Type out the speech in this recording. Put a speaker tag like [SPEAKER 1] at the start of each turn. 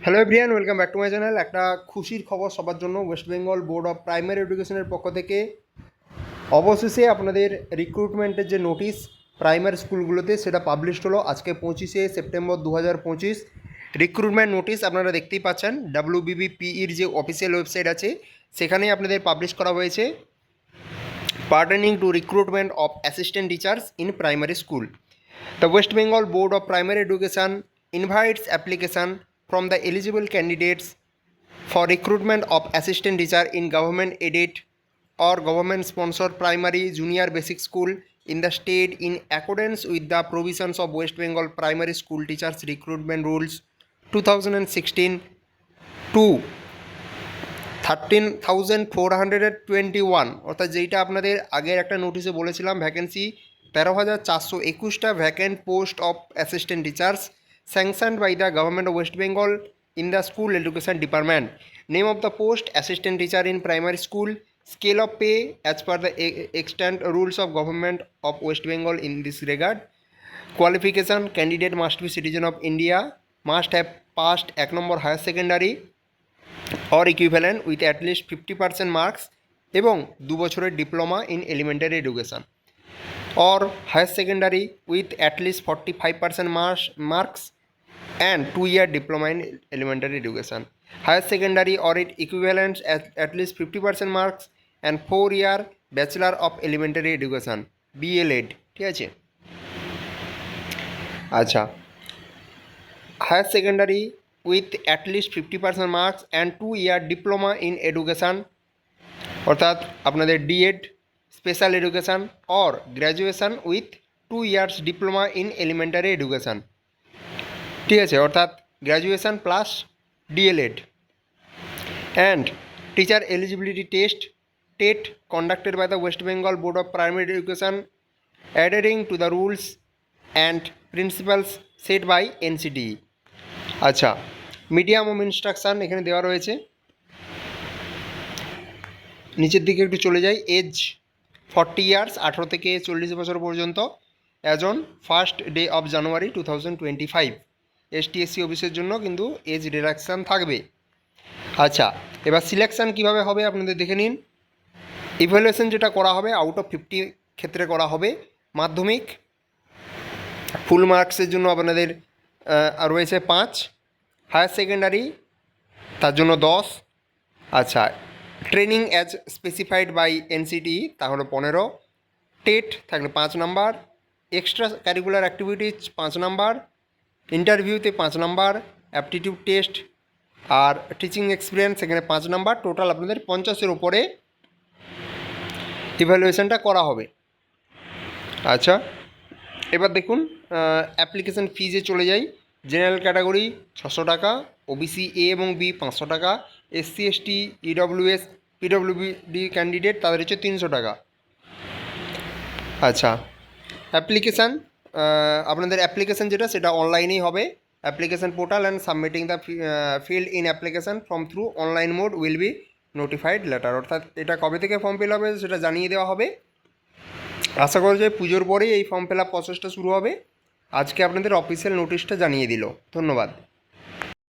[SPEAKER 1] Hello everyone, welcome back to my channel. একটা খুশির খবর সবার জন্য। West Bengal Board of primary এডুকেশনের পক্ষ থেকে অবশেষে আপনাদের রিক্রুটমেন্টের যে নোটিশ প্রাইমারি স্কুলগুলোতে সেটা পাবলিশড হলো আজকে 25শে সেপ্টেম্বর 2025। রিক্রুটমেন্ট নোটিশ আপনারা দেখতেই পাচ্ছেন, WBBPEর যে অফিসিয়াল ওয়েবসাইট আছে সেখানেই আপনাদের পাবলিশ করা হয়েছে। Pertaining to recruitment of assistant teachers in primary school, the West Bengal Board of Primary Education invites application from the eligible candidates for recruitment of assistant teacher in government aided or government sponsored primary junior basic school in the state in accordance with the provisions of West Bengal primary school teachers recruitment rules 2016 to 13,421, অর্থাৎ যেইটা আপনাদের আগের একটা নোটিশে বলেছিলাম vacancy 13,421টা vacant post of assistant teachers sanctioned by the government of West Bengal in the school education department. Name of the post: assistant teacher in primary school. Scale of pay as per the extant rules of government of West Bengal in this regard. Qualification: candidate must be citizen of India, must have passed 1 number higher secondary or equivalent with at least 50% marks এবং 2 বছরের diploma in elementary education or higher secondary with at least 45% marks and 2-year diploma in elementary education, higher secondary or it equivalents at least 50% marks and 4-year bachelor of elementary education BLEd। ঠিক আছে, আচ্ছা, higher secondary with at least 50% marks and 2-year diploma in education অর্থাৎ আপনাদের DEd special education or graduation with 2 years diploma in elementary education. ঠিক আছে, অর্থাৎ graduation plus DElEd. And teacher eligibility TET conducted by the West Bengal Board of Primary Education adhering to the rules and principles set by NCTE. আচ্ছা, medium of instruction এখানে দেওয়া রয়েছে। নিচের দিকে একটু চলে যাই। এজ 40 years, 18 থেকে 40 বছর পর্যন্ত, as on 1st day of January 2025। STSC অফিসের জন্য কিন্তু এজ রিল্যাক্সান থাকবে। আচ্ছা, এবার সিলেকশান কীভাবে হবে আপনাদের দেখে নিন। ইভ্যালুয়েশন যেটা করা হবে আউট অফ 50 ক্ষেত্রে করা হবে। মাধ্যমিক ফুল মার্কসের জন্য আপনাদের রয়েছে 5, হায়ার সেকেন্ডারি তার জন্য 10। আচ্ছা, training as specified by NCT তাহলে 15, টেট থাকলে 5 number, extra curricular activities 5 number, ইন্টারভিউতে 5 নাম্বার, অ্যাপটিটিউড টেস্ট আর টিচিং এক্সপিরিয়েন্স এখানে 5 নাম্বার। টোটাল আপনাদের 50-এর ওপরে ইভ্যালুয়েশনটা করা হবে। আচ্ছা, এবার দেখুন অ্যাপ্লিকেশন ফিজে চলে যাই। জেনারেল ক্যাটাগরি 600 টাকা, ওবিসি এ এবং বি 500 টাকা, SC ST EWS PWD candidate তাদের হচ্ছে 300 টাকা। আচ্ছা, অ্যাপ্লিকেশান আপনাদের অ্যাপ্লিকেশান যেটা সেটা অনলাইনেই হবে। Application portal and submitting the field in application form through online mode will be notified letter, অর্থাৎ এটা কবে থেকে ফর্ম ফিল হবে সেটা জানিয়ে দেওয়া হবে। আশা করা যায় পুজোর পরেই এই ফর্ম ফিল আপ প্রসেসটা শুরু হবে। আজকে আপনাদের অফিসিয়াল নোটিশটা জানিয়ে দিল। ধন্যবাদ।